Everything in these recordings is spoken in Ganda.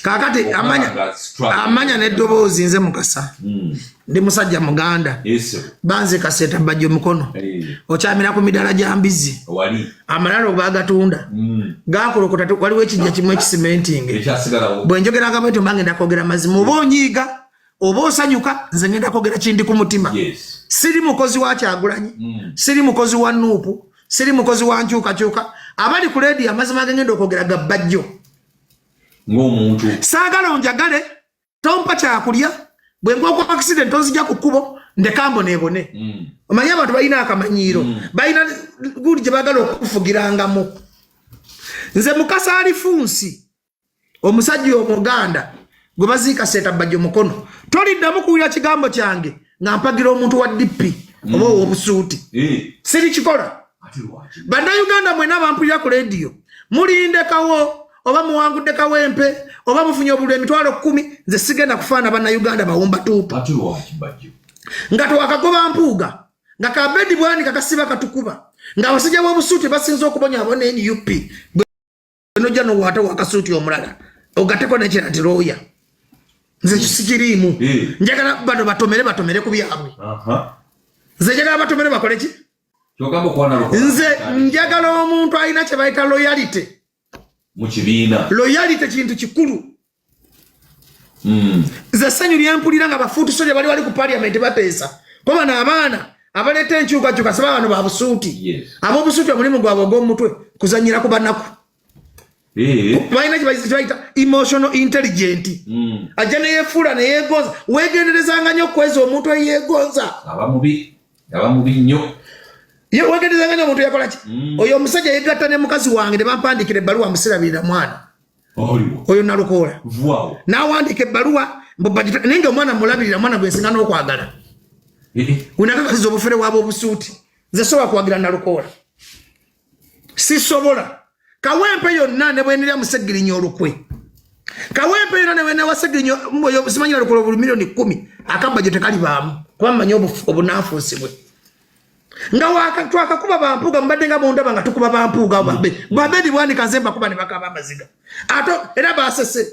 kakati amanya neddobozi nze Mukasa ndi musajja Muganda banze kaseta bajjo mukono okyamira ku midala gya mbizi amalalo bagatunda gakolokota waliwo ekijja kimu ekisementing bwe njogeranga bwetu mbange ndakogera mazima oba onyiiga oba osanyuka nze ngenda kwogera kindi ku mutima siri mukozi wa Kyagulanyi siri mukozi wa Nuupu siri mukozi wa nkyukakyuka abali ku leedi amazima gengenda okwogera ga bajjo ng'omuntu saagala onjagale tompa kyakulya bwe ngwa kwa accident onzija ku kkubo ndekambo nebone omanyi abantu balina akamanyiiro balina guli gye baagala okufugirangamu nze Mukasa Alifunsi omusajja Omuganda gwe baziika seeta bajjo mukono toliddamu kuwulira kigambo kyange nga mpagira omuntu wa DP oba obusuuti siri kikola bannayuganda mwena bampulira ku leediyo mulindekawo oba muwangudde kawempe oba mufunye obululu emitwalo 10 nze sigenda kufaana bannayuganda bawumba tuupa nga twakagoba mpuuga nga kabedi bwani kakasiba katukuba nga abasajja b'obusuuti basinza okubonya abona NUP nojja nowaata wakasuuti omulala ogateko nekirati looya nze sikiriimu njagala bano batomere ku byabwe nze njagala batomere bakole ki nze njagala omuntu alina kye bayita loyalty mu kibiina loyalty kintu kikulu nze ssanyu lyempulira nga bafuuti soja bali ku parliament bapeesa kuba n'abaana abaleeta enkyukakyuka saba bano babusuuti ab'obusuuti omulimu gwabwe ogw'omutwe kuzanyira ku banaku balina kibayita emotional intelligent ajja neyefuula neyegonza wegenderezanga nnyo okweza omuntu eyegonza aba mubi nnyo wegenderezanga nnyo omuntu yakola ki oyo omusajja yegatta ne mukazi wange ne bampandikira ebbaluwa musirabirira mwana oyo Nalukoola n'awandika ebbaluwa naye nga omwana mulabirira mwana gwe nsinga n'okwagala wenakakasiza obufere bwabwe obusuuti nze sobola kuwagira Nalukoola sisobola kawempe yonna ne bwenirya musegirinya olukwe kawempe yonna ne bwena wasegirinyo simanyi Nalukoola obuli milioni 10 akabajjo tekalibaamu kuba mmanyi obunaafuusibwe nga twakakuba bampuuga mubadde nga bondaba nga tukuba bampuuga babedi bwanika nze mbakuba ne bakaba amaziga ate era basese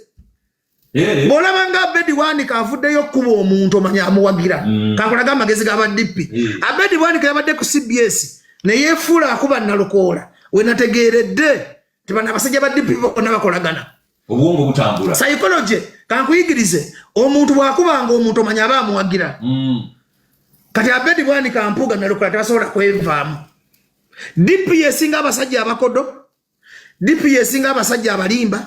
bw'olaba nga Abedi Bwanika avuddeyo kuba omuntu omanya amuwagira kankulaga amagezi g'aba DP Abedi Bwanika yabadde ku CBS ne yeefuula akuba Nalukoola we nategeeredde nti bano abasajja ba DP bonna bakolagana obwongo butambula psychology kankuyigirize omuntu bw'akubanga omuntu omanya aba amuwagira kati Abedi Bwanika ampuuga Nalukoola tebasobola kwevaamu DP yesinga abasajja abakodo DP yesinga abasajja abalimba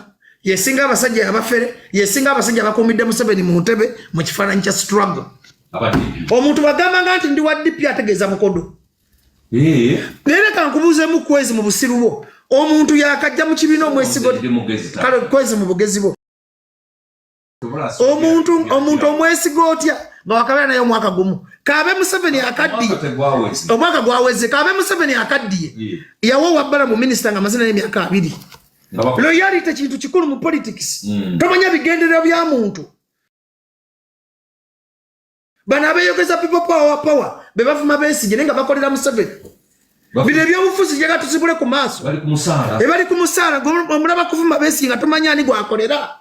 yesinga abasajja abafere yesinga abasajja abakuumidde Museveni mu ntebe mu kifaananyi kya struggle omuntu bagambanga nti ndi wa DP ategeeza mukodo naye kankubuuzemu kwezi mu busiru bwo omuntu yakajja mu kibiina omwesigo kale kwezi mu bugezi bwo omuntu omwesigo otya nga wakabeera naye omwaka gumu Kabe Museveni akaddiye omwaka gwaweze Kabe Museveni akaddiye yawo wabbala mu minisita nga amazina y'emyaka 2 loyalty kintu kikulu mu politics tomanya bigenderero bya muntu bana abeeyogeza people power be bavuma Besigye nenga bakolera Museveni bino ebyobufuzi gye gatusibule ku maaso bali ku musaala omulaba kuvuma Besigye nga tomanya ani gwakolera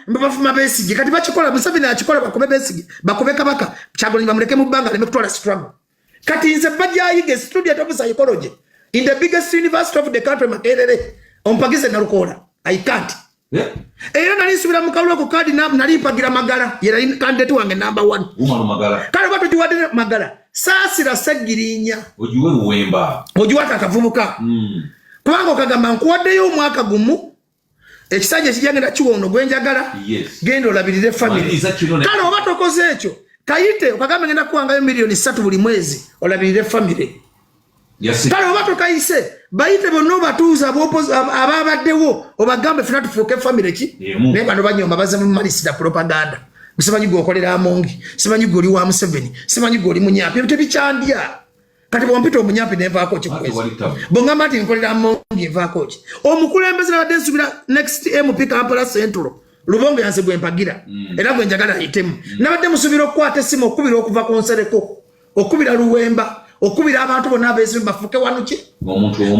bavuma Besigye kati bakikola Museveni akikola bakobe Besigye bakobe Kabaka Kyagulanyi bamuleke mu bbanga aleme kutwala struggle kati nze bajjayiga student of psychology in the biggest university of the country Makerere ompagize Nalukoola I can't era nali nsubira mu kalulu ku kadi nali mpagira Magala yera candidate wange number 1 kale bato jiwadde Magala saasira Segirinya ojiwe Luwemba ojiwata akavubuka kubanga okagamba nkuwaddeyo omwaka gumu ekisajja kijagenda kiwono gwenjagala genda olabirire family kale oba tokoze ekyo kayite okagamba ngenda kuwangayo milioni 3 buli mwezi olabirire family kale oba tokayise bayite bonna obatuuza ababaddewo obagambe fena tufuuke family ki naye bano banyomba baze mu malisida propaganda simanyi gwokolera Amongi simanyi gwoli wa Museveni simanyi gwoli munyampi tebikyandya kati bwompita omunyampi nenvaako kikwezi bongamba nti nkolera Amongi envaako ki omukulembeze nabadde nsubira next MP Kampala Central Lubongo yanse gwempagira era gwenjagala ayitemu nabadde musubira okukwata essimu okubira okuva ku nsereko okubira Luwemba okubira abantu bonna abezimbe bafuke wanuki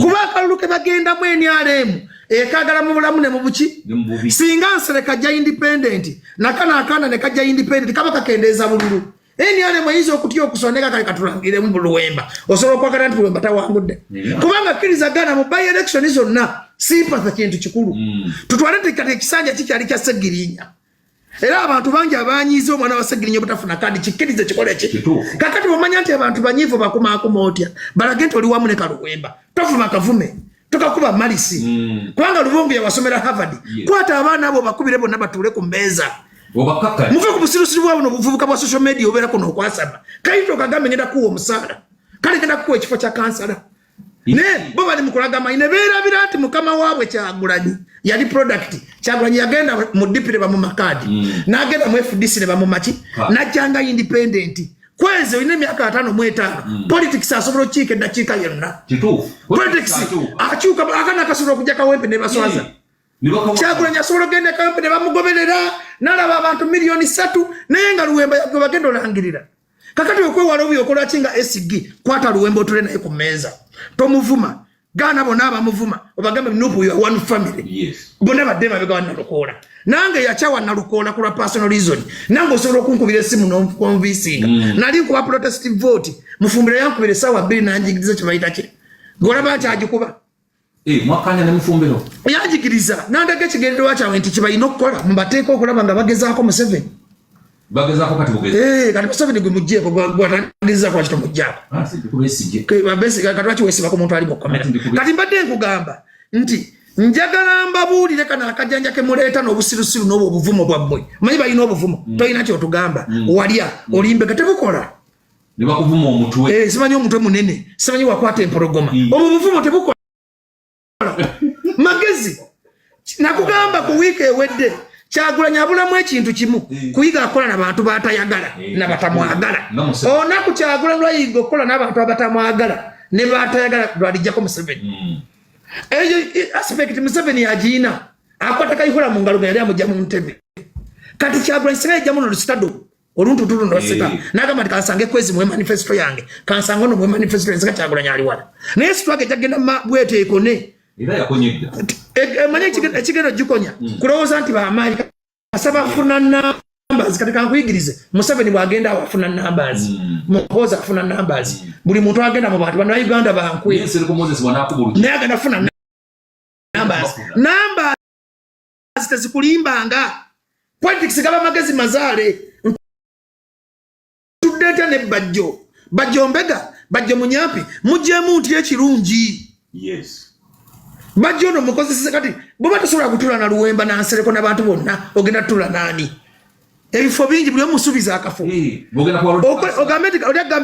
kuba akalulu ke bagendamu NRM ekagala mu bulamu ne mu buki singa Nsereka ajja independent nakana ne kajja independent kaba kakendeeza bululu NRM yizo okutya okusondeka kale katulangire mu Luwemba osobola okwagala nti Luwemba tawangudde kubanga kkirizagana mu by election zonna sympathy kintu kikulu tutwale kati ekisanja kikyali kya Segirinya era abantu bangi abanyize omwana wa Segirinya butafuna kandi kikkirize kikole ki kakati omanya nti abantu banyivu bakumaakuma otya balage nti oli wamu ne Kaluwemba tofuma kavume tukakuba malisi kubanga Lubongo yawasomera Harvard kwata abaana abo bakubire bonna batuule ku mmeeza muve ku busirusiru bwabo n'obuvubuka bwa social media obeera kuno okwasaba kayito kagambe ngenda kuwa omusaala kale ngenda kuwa ekifo kya kansala ne bo bali mu kulagama ne beerabira nti mukama waabwe Kyagulanyi yali product Kyagulanyi yagenda mu DP ne bamu makadi n'agenda mu FDC ne bamu maki n'ajjanga independent kwezi olina emyaka 5 mu 5 politics asobola okiika eddakiika yonna politics akyuka akana akasobola okujja Kawempe ne baswaza Kyagulanyi asobola ogenda Kawempe ne bamugoberera n'alaba abantu miliyoni 3 naye nga Luwemba yagwe bagenda olangirira kakati okwewala obi okola kinga SG kwata Luwemba otule naye ku mmeeza tomuvuma gana bona abamuvuma obagambe Nupu you are one family bona badema bega wana Lukola nange yachawa na Lukola kula personal reason nange osobola okunkubira esimu n'okunvisinga nali nkuba protest vote mufumbire yankubire sawa 2 nanjigiriza kibayita ki golaba kyagikuba mwakanya ne mufumbiro yajigiriza nandage kigendo wacha wenti kibayina okukola mbateeko okulaba nga bagezaako mu 7 bagezaako kati bugezi kati museveni gwe mujjeeko gwatandiriza kwa kito mujjaako babesi kati wesiba ku muntu ali mu kamera kati mbadde nkugamba nti njagala mbabuulire kana akajjanja ke muleeta n'obusirusiru n'obwo obuvumo bwammwe manyi balina obuvumo tolina kyotugamba walya olimbe tebukola ne bakuvuma omutwe simanyi omutwe munene simanyi wakwata empologoma obwo buvumo tebukola magezi nakugamba ku wiiki ewedde Kyagulanyi abulamu ekintu kimu kuyiga akola n'abantu batayagala n'abatamwagala onaku Kyagulanyi lwayiga okukola n'abantu abatamwagala ne batayagala lwalijjako Museveni eyo aspect Museveni yagiina akwata kayihula mu ngalo yali amujja mu ntebe kati Kyagulanyi singa yajja muno lusitado oluntutulo ndoseka n'agamba nti kansange kwezi mu manifesto yange kansanga no mu manifesto yange Kyagulanyi ali wala naye situage jagenda bweteeko ne era yakonyedda manye ekigendo gikonya kulowooza nti bamaanyi asaba afuna numbers kati kankuyigirize Museveni bwagenda awafuna numbers muhooza afuna numbers buli muntu agenda mu bantu bano Uganda bankwe naye agenda afuna numbers tezikulimbanga politics gaba magezi mazaale tudeta ne bajjo mbega bajjo munyampi mujjemu nti ekirungi Bajono mukozesa kati boba tosobola kutula na Luwemba na Nsereko n'abantu bonna ogenda tula nani ebifo bingi buli omusubiza akafo ogambe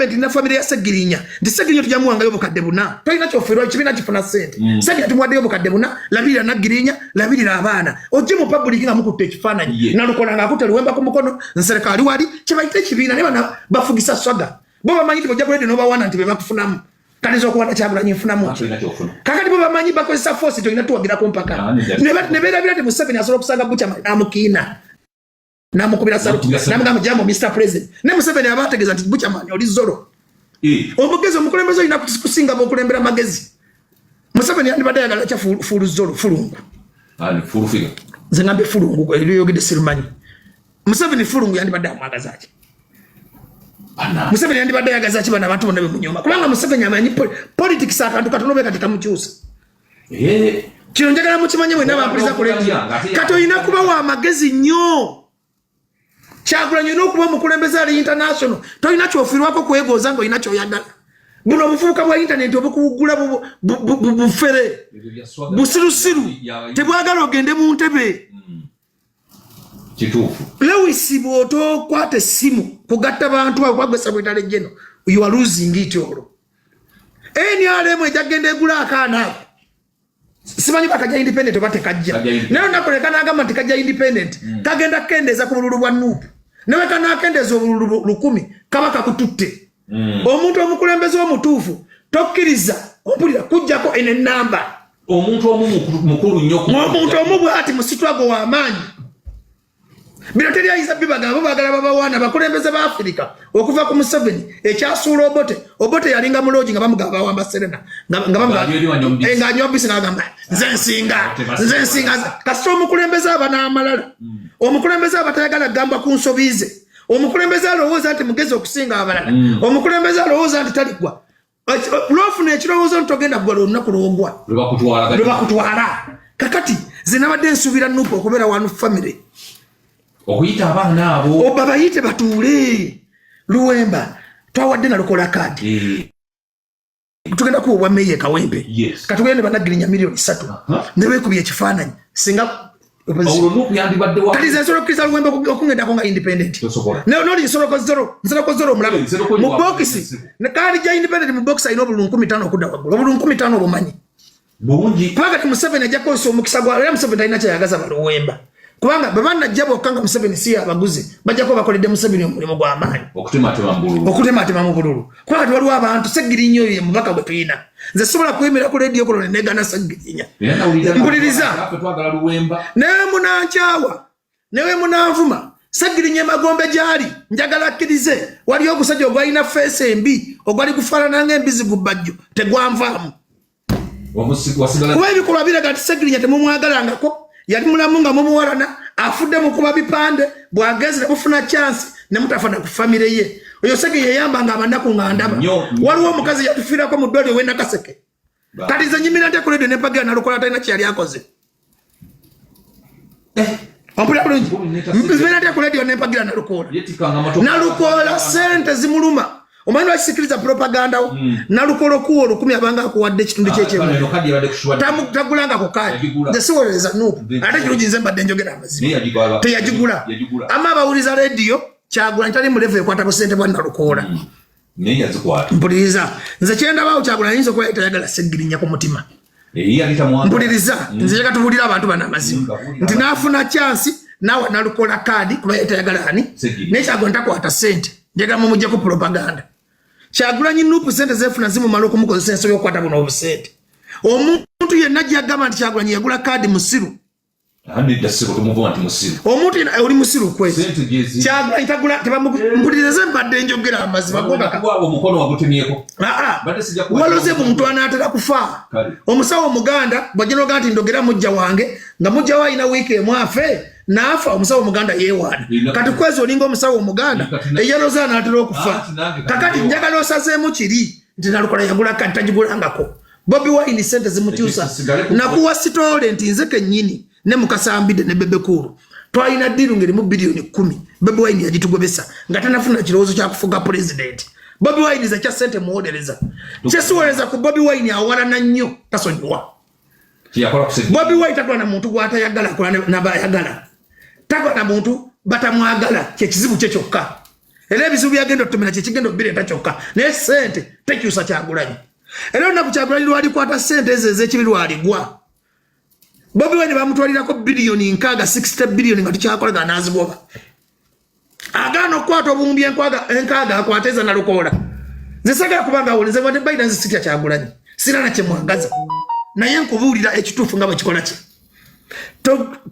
nti na family ya Segirinya ndi Segirinya tujamuwangayo obukadde buna tolina kyofirwa kibina kifuna sente Segirinya tumwaddeyo obukadde buna labirira Nagirinya labirira abaana ojje mu public nga mukutte ekifaananyi na Lukola ng'akutte Luwemba ku mukono Nsereko ali wali kibayite kibiina ne bana bafugisa swaga bo bamanyi nti bojja kulede n'obawana nti be bakufunamu kanizo kuwana Kyagulanyi nfunamu kakati bo bamanyi bakozesa force tolina tuwagirako mpaka ne beerabira ti Museveni asobola okusanga Buchaman n'amukiina n'amukubira saluti n'amugamba jambo Mr. President ne Museveni abategeeza nti Buchaman oli zolo omugezi omukulembeze olina kusinga okulembera magezi Museveni yandibadde ayagala kya fulu zolo fulungu nze ngambe fulungu eriyogedde sirumanyi Museveni fulungu yandibadde amwagaza ki Museveni yandibadde ayagaza ki bana abantu bonna be munyoma kubanga Museveni amanyi politics akantu katono be kati kamukyusa kino njagala mukimanye mwe n'abampuliza ku radio kati olina kuba wa magezi nnyo Kyagulanyi n'okuba omukulembeze ali international tolina kyofirwako kwegooza ng'olina kyoyagala buno obufuuka bwa internet obukuwugula bufere busirusiru tebwagala ogende mu ntebe kituufu Lewis bwoto kwate simu kugatta bantu akwagwesa bwetale jeno you are losing it all NRM ejagende egula akaana simanyi bakajja independent bate kajja nayo nakolekana agamba nti kajja independent kagenda kendeza ku bululu bwa Nupu newe kana kendeza obululu 10 kabaka kututte omuntu omukulembeze omutuufu tokkiriza ompulira kujjako ene namba omuntu omu mukulu nnyo omuntu omu bwati musitwago w'amaanyi bino teri ayisa bibagamba bagala babawana bakulembeze ba Afrika okuva ku Museveni ekyasuula Obote yalinga muloji nga bamugamba wamba Serena nga nyobisi ngagamba nze nsinga kasita omukulembeze abana amalala omukulembeze abatayagala gamba ku nsobize omukulembeze alowooza nti mugezi okusinga abalala omukulembeze alowooza nti taligwa lwofuna ekirowoozo ntogenda kugala olunaku lwogwa lwebakutwala kakati zinabadde nsuubira Nuupu okubeera wanu family okuyita abaana abo babayite batuule Luwemba twawadde Nalukola kaadi tugenda kuwa Meya Kawempe katugende banagirinya milioni 3 ne beekubye ekifaananyi singa kaliza nsolo kisa Luwemba okungenda konga independent noli nsolo zero omulaba mu bokisi ne kaadi ja independent mu bokisi ayina obulungu 15 okudda waggulu obulungu 15 obumanyi bulungi paka Museveni ajja kukozesa omukisa gwa era Museveni talina kyayagaza Luwemba kubanga babana jabo okanga Museveni si abaguzi bajja ko bakoledde Museveni omulimu gw'amaanyi okutematema mu bululu kubanga waliwo abantu Segirinnya oyo mubaka gwe tuyina nze sobola kwemera ku radio kolone negana Segirinnya mpuliriza newe munankyawa newe munanvuma Segirinnya Magombe gyali njagala akkirize waliyo okusajja ogwalina feesi embi ogwali kufaanana ng'embizi gubbajjo tegwanvaamu kuba ebikolwa biraga nti Segirinnya temumwagalangako yali mulamu nga mumuwalana afudde mu kuba bipande bwagezi ne bufuna chance ne mutafana ku family ye oyo Segirinnya yeyamba nga abanaku nga ndaba waliwo omukazi yatufiirako mu ddwaliro w'e Nakaseke kati nze nyimira nte ku radio ne mpagira Nalukola talina kyeyali akoze ampulira bulungi nyimira nte ku radio ne mpagira Nalukola sente zimuluma omanyi wakisikiriza propaganda wo Nalukola okuwa 10 abanga akuwadde ekitundu ky'ekyemu tagulanga ku kaadi nze siwoleza Nuupu ate kirungi nze mbadde njogera amazima teyagigula ama abawuliza radio Kyagulanyi tali mu level ekwata busente bwa Nalukola mpuliriza nze kyendabaawo Kyagulanyi yinza okuba tayagala Segirinnya ku mutima mpuliriza nze yega tubulira abantu bana amazima nti naafuna chance nawa Nalukola kaadi kuba tayagala ani naye Kyagulanyi takwata sente njagala mumujja ku propaganda Kyagulanyi Nuupu sente zefuna zimumala okumukozesa ensobi y'okukwata buno obusente omuntu yenna gyagamba nti Kyagulanyi yagula kaadi musiru omuntu oli musiru kwezi Kyagulanyi tagula mpuliriza mbadde njogera amazima waloze muntu anaatera kufa omusawo omuganda bwajja noga nti ndogera mujja wange nga mujja wa alina wiiki emwafe naafa omusawo omuganda yeewaana kati kwezi olinga omusawo omuganda eyaloze anaatera okufa kakati njagala osazeemu kiri nti Nalukola yagula kadi tagigulangako Bobi Wine sente zimukyusa nakuwa sitole nti nze kennyini ne Mukasambide ne Bebe Cool twalina ddiru ngeri mu bilioni 10 Bobi Wine yagitugobesa nga tanafuna kirowoozo kya kufuga president Bobi Wine za kya sente muwolereza kyesiwoleza ku Bobi Wine awalana nnyo tasonyiwa Bobi Wine takola na muntu gw'atayagala akola n'abayagala takola na muntu batamwagala kyekizibu kye kyokka era ebizibu byagenda otutomera kyekigenda obireeta kyokka naye sente tekyusa Kyagulanyi era olunaku Kyagulanyi lwalikwata sente ezo ez'ekibi lwaligwa Bobi Wine bamutwalirako bilioni 60 bilioni nga tukyakolaga n'azigoba agaana okukwata obuwumbi enkaaga akwateza Nalukola nze sagala kubanga awoleze wadde Biden nzisitya Kyagulanyi sira na kyemwagaza naye nkubuulira ekituufu nga bwe kikola kye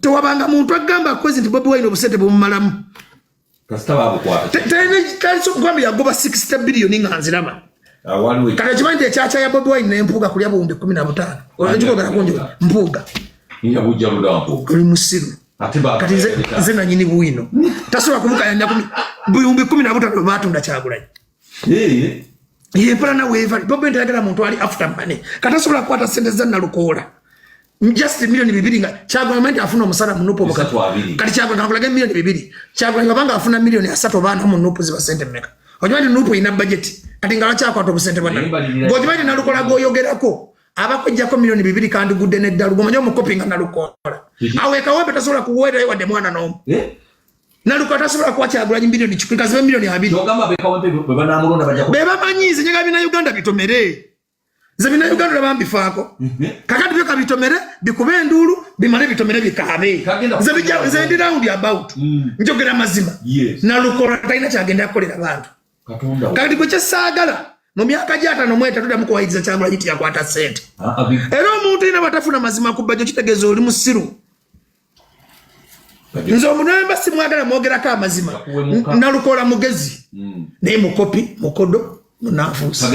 tewabanga muntu agamba kwezi nti Bobi Wine obusente bumumalamu talisokugambi yagoba 60 bilioni nga nziraba kati okimanyi nti ekyakya ya Bobi Wine n'empuuga kulya buwumbi 15 ekikogera kunjo mpuuga oli musiru kati nze nanyini bwino tasobola kumukayanja buwumbi 15 batunda Kyagulanyi yempala nawe evali Bobi Wine tayagala muntu ali after money kati asobola kukwata sente za Nalukola just milioni 2 nga Kyagulanyi afuna omusala mu Nuupu kati Kyagulanyi akolaga milioni 2 Kyagulanyi abanga afuna milioni 3 baana mu Nuupu ziba sente mmeka okimanyi Nuupu ina budget kati nga bakyakwata obusente bwa okimanyi Nalukola goyogerako abakojjako milioni 2 kandi gudde neddalu gomanyi omukopinga Nalukola awe Kawempe tasobola kuweerayo wadde mwana n'omu Nalukola tasobola kuwa Kyagulanyi milioni 1 kazibe milioni 2 bebamanyize nyaga bina Uganda bitomere ze bina Uganda bambifaako kakati byo kabitomere bikube enduulu bimale bitomere bikabe ze ndi round about njogera mazima Nalukola talina kyagenda akolera bantu kakati gwe kyesaagala mu myaka gy'ataano mu 3 tuddamu kuwayiriza Kyagulanyi tiyakwata sente era omuntu ina batafuna mazima ku bajjo kitegeeza oli musiru nzo omunemba simwagala mwogerako amazima nalukola mugezi naye mukopi mukodo munafuusa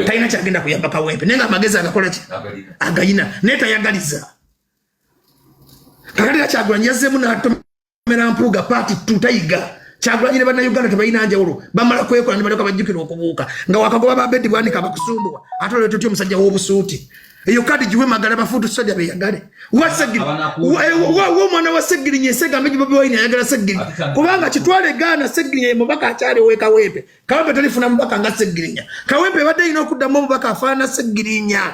talina kyagenda kuyamba Kawempe naye nga amagezi agakola ki agayina naye tayagaliza kakati Kyagulanyi yazzeemu n'atomera Mpuuga paati 2 tayiga Kyagulanyi ne bannayuganda tebalina njawulo bamala kwekola ne baleka bajjukira okubuuka nga wakagoba babeddi bwanika bakusumbuwa ate olwo tutyo omusajja w'obusuuti eyo kadi giwe magala bafuutu soja beyagale omwana wa Segirinya Ensegambe Bobi Wine ayagala Segirinya kubanga kitwale Ghana Segirinya mubaka akyali we Kawempe Kawempe talifuna mubaka nga Segirinya Kawempe badde ino okuddamu omubaka afaana Segirinya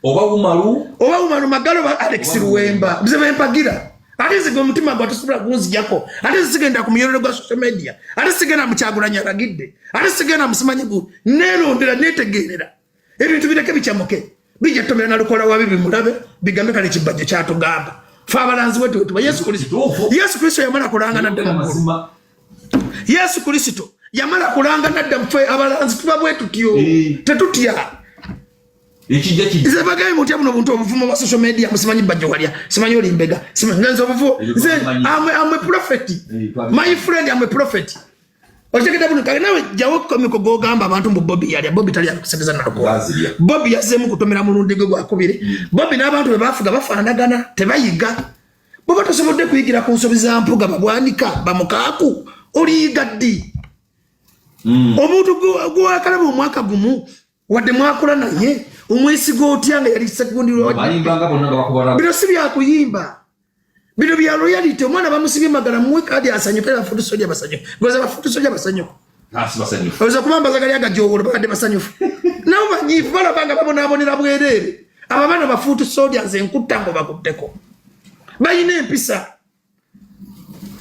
oba umaru magalo ba Alex Luwemba bizebe empagira ate zigo omutima gwa tusobola kunzijako ate zigenda ku muyolero gwa social media ate sigenda mu Kyagulanyi alagidde ate sigenda musimanyi gu nerondera netegerera ebintu bireke bicamuke bija tomera nalukola wabibi mulabe bigambe kale kibajjo kyatugamba fa abalanzi wetu wetu Yesu Kristo yamala kulanga nadda mazima Yesu Kristo yamala kulanga nadda mfe abalanzi tubabwe tutyo tetutya ekijja ki zebagaye mutya buno buntu obuvumo bwa social media musimanyi bajjo walya simanyi oli mbega simanyi ngenzo obuvu I'm a prophet my friend I'm a prophet Ocheketa buno kale nawe jawo komiko gogamba abantu mu Bobby yali Bobby tali akusegeza naloko Bobby yazemu kutomera mulundi gwe gwakubire Bobby n'abantu bebafuga bafaanagana tebayiga boba tosobodde kuyigira ku nsobi za Mpuuga babwanika bamukaaku oliyiga ddi omuntu gwakala mu mwaka gumu wadde mwakola naye omwesigo otya nga yali sekondiro bino si byakuyimba bino bya royalty omwana bamusibye magala muwe kadi asanyuka bafutu soja basanyuka goza bafutu soja basanyuka basanyuka oza kumamba zagali agajobolo bakade basanyuka nawo banyifu balabanga babonabonera bwerere ababana bafutu soja nze nkutango bakutteko bayina empisa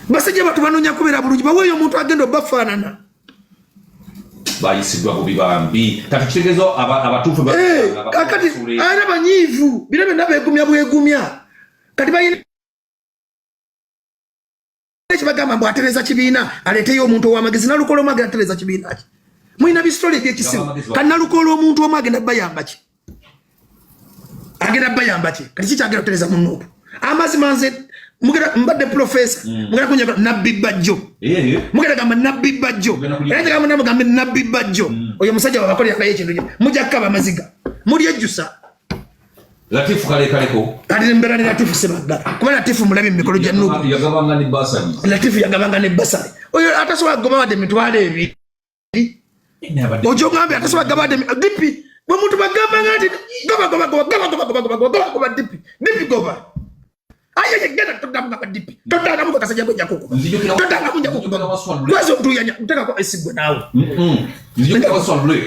basajja batu banonya kubera bulungi baweyo omuntu agenda obafaanana bayisidwa ku bibambi kati kitegezo abatuufu kakati ana banyivu birabe nabegumya bwegumya kati bayina ekibagamba mbu atereza kibiina aleeteyo omuntu ow'amagezi nalukola omu agenda atereza kibiina ki mulina bisitole ebyekisibu kati nalukola omuntu omu agenda bayamba ki kati kikyagenda kutereza munuupu amazima nze mbadde profesa mugenda kunyaka Nabbi Bajjo mugenda gamba Nabbi Bajjo era tegamba namugambe Nabbi Bajjo oyo musajja wabakolera ekintu mujja kukaba amaziga muli ejjusa Latifu kaleko kati mbera ni Latifu sebagala kuba Latifu mulabi mikolo gya Nuupu yagabanga ne basari Latifu yagabanga ne basari oyo atasobola kugoba wadde mitwalo ebiri ojo ngambe atasobola kugoba wadde dipi bwe muntu bagamba ngati goba dipi goba aye genda todamba ba dipi todanga mu kasajja gwe jakuko todanga mu jakuko kwazo tuyanya mtaka ko esigwe nawe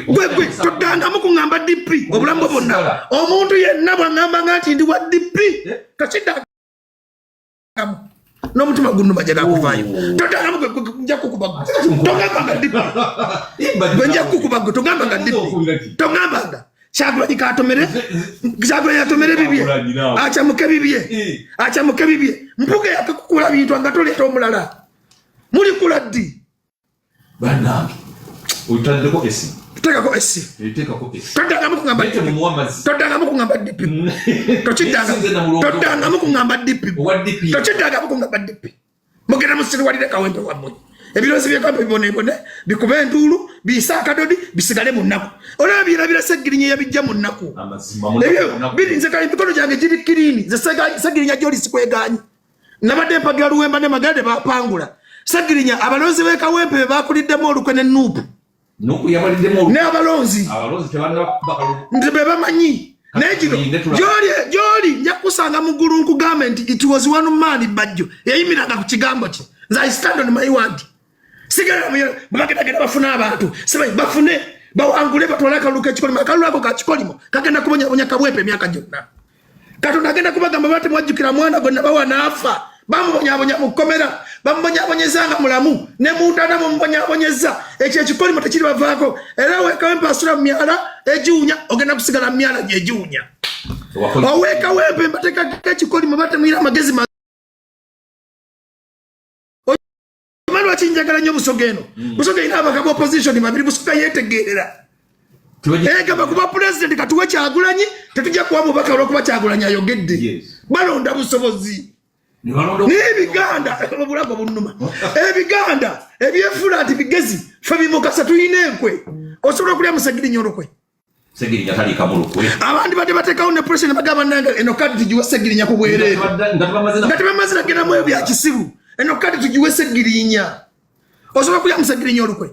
gwe todanga mu kungamba dipi obulambo bonna omuntu yenna bwangamba ngati ndi wa dipi kachida no mutima gunnu bajaga kuvayo todanga mu jakuko bagu togamba dipi benja kukuba togamba nga dipi togamba nga Kyagulanyi yatomere bibye achamuke bibye Mpuuga yakakukula bintu nga toleeta omulala muli kula ddi banange utandeko esi tekako esi todangamu kungamba dipi todangamu kungamba dipi mugenda musiriwalire Kawempe wammwe ebirozi byekampe bibone bikuba entuulu biyisa akadodi bisigale mu nnaku olaba birabira Segirinya yabijja mu nnaku birinze kale emikono gyange giri kirini ze Segirinya gyoli sikweganye nabadde mpagira Luwemba ne Magala bapangula Segirinya abalonzi b'e Kawempe bakuliddemu olukwe ne Nuupu ne abalonzi be bamanyi naye gino gyoli nja kusanga mu ggulu government it was one man Bajjo yayimiranga ku kigambo kye nze I stand on my word sigala bagenda bafuna abantu sibayi bafune bawangule batwala akaluka ekikolimo akalulu ako kakikolimo kagenda kubonya Kawempe emyaka gyonna Katonda agenda kubagamba bate mwajjukira mwana gonna bawa naafa bamubonyabonya mu kkomera bamubonyabonyezanga mulamu ne muntana mumubonyabonyeza ekyo ekikolimo tekiri bavaako era we Kawempe asula mu myala egiwunya ogenda kusigala mu myala gyegiwunya owe Kawempe mbateekako ekikolimo batemwira amagezi Chinjagala nyo Busogeno Busoga ina abagabo opposition babiri Busoga yetegerera gamba kuba president katuwe Kyagulanyi tetujja kuwa mubaka olwokuba Kyagulanyi ayogedde balonda busobozi n'ebiganda obulago bunnuma ebiganda ebyefula ati bigezi fe bimukasa tuyina enkwe osobola okulya musegirinya olukwe abandi badde bateekawo ne pressure ne bagamba nange eno kadi tugiwe segirinya ku bwereere nga tebamaze nagendamu ebyo bya kisiru eno kadi tugiwe segirinya osobola okulya musegirinya olukwe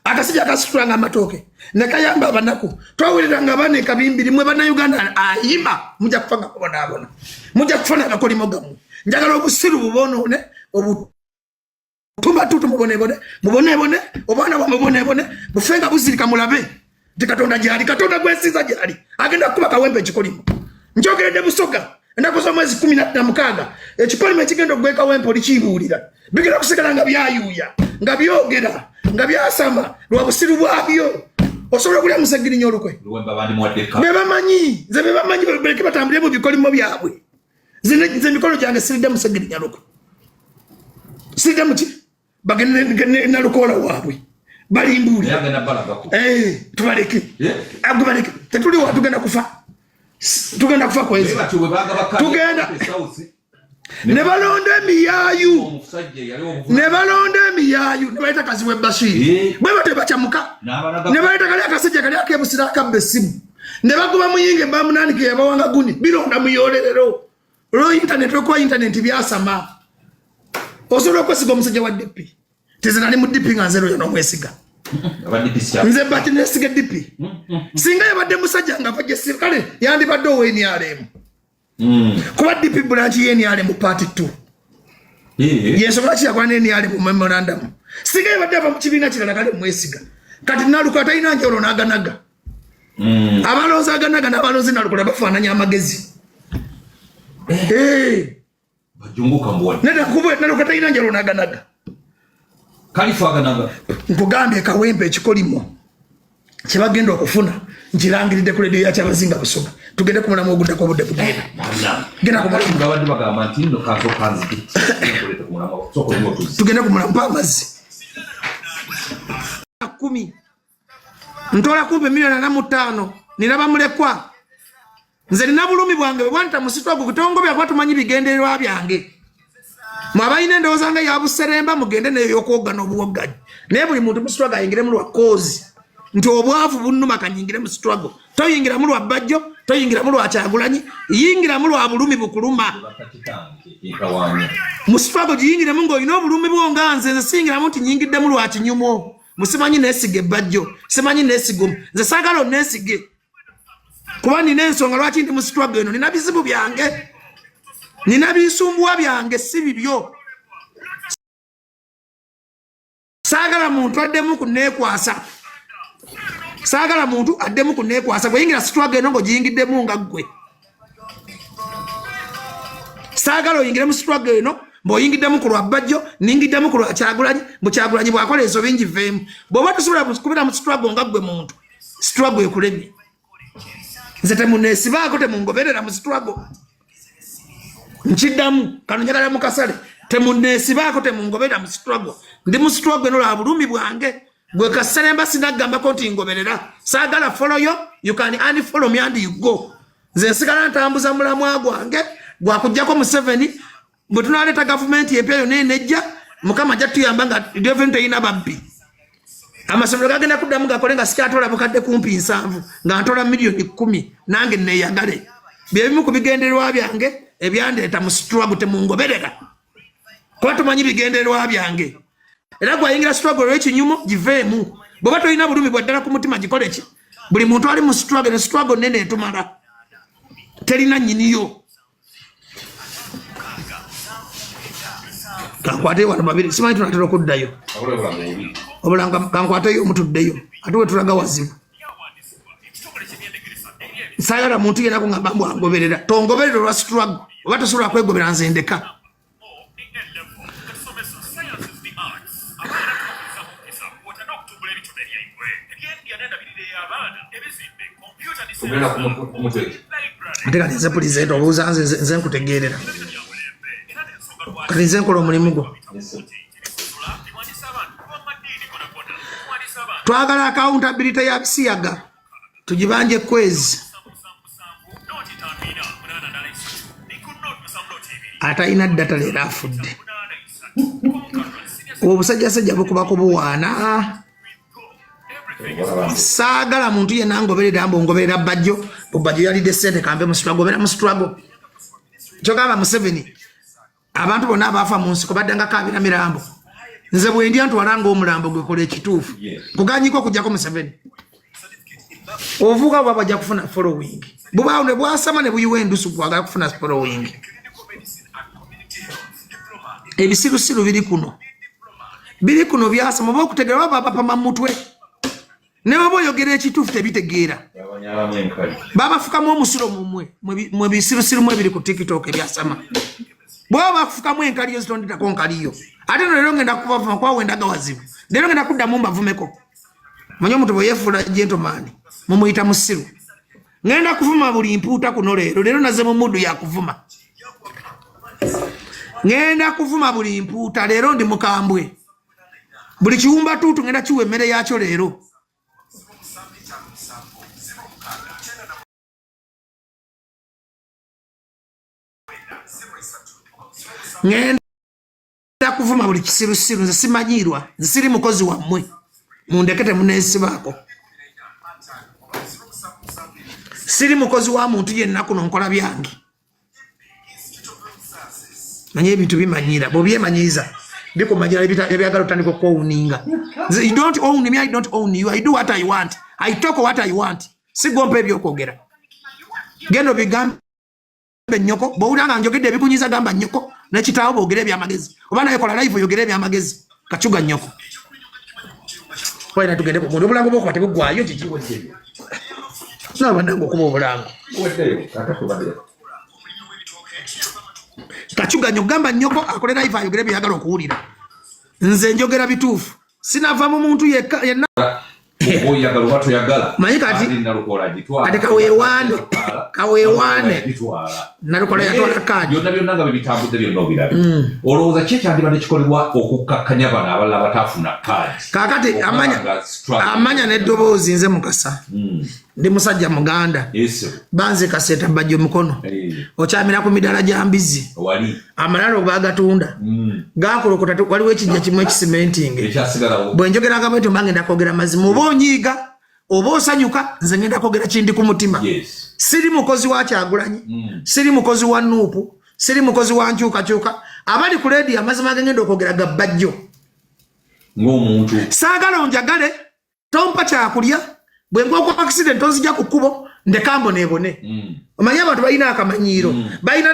akasijja akasitulanga amatooke ne kayamba abanaku twawereranga abaana ekabimbiri mwe bannayuganda ayima mujja kufa nga kubonaabona mujja kufa n'agakolimo gammwe njagala obusiru bubonoone obutumbatutu mubonebone obwana bwa mubonebone bufenga buzirika mulabe nti katonda gyali katonda gwensiza gyali agenda kukuba kawempe ekikolimo njogeredde busoga ennaku z'omwezi 16 ekikolimo ekigenda okugweka wempe olikibuulira bigenda kusigala nga byayuuya nga byogera nga byasama lwa busiru bwabyo osobola okulya musegirinya olukwe bebamanyi nze bebamanyi baleke batambulire mu bikolimo byabwe nze emikono gyange siridde musegirinya lukwe siridde muki bagende nalukoola waabwe balimbuule tubaleke baleke tetuli wa tugenda kufa kwezi tugenda ne balonda emiyaayu ne bayita kaziwe Bashiri bwe bate bakyamuka ne bayita kali akasajja kali akebusira akabba essimu ne bagoba muyinge bamunanike yabawanga guni bilonda muyolerero lo internet okuwa internet byasama osobola okwesiga omusajja wa DP tezina ni mu DP nga nzero yono mwesiga nze bati nesiga DP singa yabadde musajja nga vajja kale yandibadde oweni alemu kuba DP branch yeni ale mu part 2 yesobola kiyakola neni ale mu memorandum singa yabadde ava mu kibiina kirala kale mwesiga kati naluka talina njolo n'aganaga abalonzi aganaga n'abalonzi nalukola bafaananya amagezi bajunguka mbona nenda kubwe naluka talina njolo n'aganaga kalifa aganaga nkugambye kawempe ekikolimo kyebagenda okufuna nkirangiridde ku leediyo yakyabazinga busoga tugende kumulamu oguddako obudde bugenda genda tugende kumulamu pa amazzi 10 ntola kumpe $1.5 nina bamulekwa nze nina bulumi bwange bwanta musitwago kutongo bya kwatumanyi bigendererwa byange mwabayina endowooza nga yabuseremba mugende neyo yokwogana obuwogganyi naye buli muntu musitwago ayingiremu lwa kozi nti obwavu bunnuma kanyingire mu struggle toyingira mu lwa bajjo toyingira mu lwa Kyagulanyi yingira mu lwa bulumi bukuluma mu struggle yingira mu ng'olina obulumi bwonga nze singira mu nti nyingidde mu lwa kinyumo musimanyi nesige bajjo simanyi nesigo nze saagala nesige kuba nina ensonga lwaki ndi mu struggle eno nina bizibu byange nina bisumbuwa byange si bibyo saagala muntu addemu kuneekwasa saagala muntu addemu kuneekwasa gwe yingira struggle eno ng'ogiyingiddemu nga ggwe saagala oyingire mu struggle eno mb'oyingiddemu ku lwa bajjo ningiddemu ku lwa Kyagulanyi mu Kyagulanyi bw'akola ensobi ngiveemu bw'oba tosobola kubira mu struggle nga ggwe muntu struggle ekulemye nze temuneesibaako temungoberera mu struggle nkiddamu kano njagala mu kasale temuneesibaako temungoberera mu struggle ndi mu struggle eno lwa bulumi bwange gwe kaseremba sinagambako nti ngoberera saagala follow yo you can unfollow me and you go nze nsigala ntambuza mulamwa gwange gwakujjako mu 7 bwe tunaleeta gavumenti empya yonna enejja mukama ajja tuyamba nga deveni teyina babbi amasomero gagenda kuddamu gakole nga sikyatola bukadde kumpi 7 nga ntola $1,000,000 nange neeyagale byebimu ku bigendererwa byange ebyandeeta mu struggle temungoberera kuba tumanyi bigendererwa byange era gwayingira struggle lw'ekinyumo giveemu bw'oba tolina bulumi bwaddala ku mutima gikole ki buli muntu ali mu struggle ne struggle nene etumala terina nnyiniyo kankwate wano babiri simanyi tunatera okuddayo obulanga kankwateyo omutuddeyo ate we tulaga wazibu saagala muntu yenna kungamba mbu angoberera tongoberera olwa struggle oba tosobola kwegobera nze ndeka ate kati nze pulizenti obuuza nze nkutegeerera kati nze nkola omulimu gwo twagala accountability ya bisiyaga tugibanje kwezi atayina data leero afudde obusajjasajja bukubako buwaana saagala muntu yenna ngoberera mbongoberera bajjo bajjo yalidde ssente kambe musitwago musitwago kyogamba Museveni abantu bonna abaafa mu nsiko baddanga kaabira mirambo nze bwe ndi antwalanga omulambo gwe kola ekituufu kuganyiko okujjako Museveni ovuga bwabajja kufuna following bubaawo ne bwasama ne buyiwa endusu bwagala kufuna following ebisirusiru biri kuno byasama oba okutegera baba bapama mutwe ne baba oyogera ekituufu tebitegeera babafukamu omusulo mwe bisirusiru mwe biri ku TikTok ebyasama bwaba bafukamu enkali ezitondetako nkaliyo ate no leero ngenda kubavuma kwawendaga wazibu leero ngenda kuddamu mbavumeko manye omuntu bwe yeefuula gentleman mumuyita musiru ngenda kuvuma buli mpuuta kuno leero naze mu mudu yakuvuma ngenda kuvuma buli mpuuta leero ndi mukambwe buli kiwumba tuutu ngenda kiwa emmere yakyo leero ngenda kuvuma buli kisirusiru nze simanyirwa nze siri mukozi wammwe mundekete muneesibaako siri mukozi wa muntu yenna kuno nkola byange manye ebintu bimanyira bw'obyemanyiriza bikumanyira ebyagala otandika okwowuninga you don't own me, I don't own you. I do what I want, I talk what I want. Sigompa ebyokwogera genda obigambe nnyoko bw'owulanga njogedde ebikunyiza gamba nnyoko nekitaawo boogera ebyamagezi oba naye kola live oyogera ebyamagezi kacuga nnyoko waina tugende kumuntu obulango bwokuba tebuggwayo kikiwedde nabandanga okuba obulango kacuga nnyo gamba nnyoko akole live ayogera ebyayagala okuwulira nze njogera bituufu sinava mu muntu yenna oyagala oba toyagala manyi kati kaweewaane nalukola yatwala kaadi byonna nga bebitambudde byonna obirabye olowooza ki ekyandibadde kikolebwa okukakkanya bano abalala bataafuna kaadi kaakati amanya n'eddoboozi nze Mukasa ndi musajja muganda banze kaseeta bajja omukono okyamira ku midaala gya mbizi amalalo bagatunda gakolokota waliwo ekijja kimu ekisimentingi bwe njogeranga bwetyo mba ngenda kwogera mazima oba onyiiga oba osanyuka nze ngenda kwogera kindi ku mutima siri mukozi wa Kyagulanyi siri mukozi wa Nuupu siri mukozi wa nkyukakyuka abali ku leediyo amazima gengenda okwogera ga bajjo ng'omuntu saagala onjagale tompa kyakulya bwe ngwa kwa accident onzija ku kkubo ndekambo nebone omanyi abantu balina akamanyiiro balina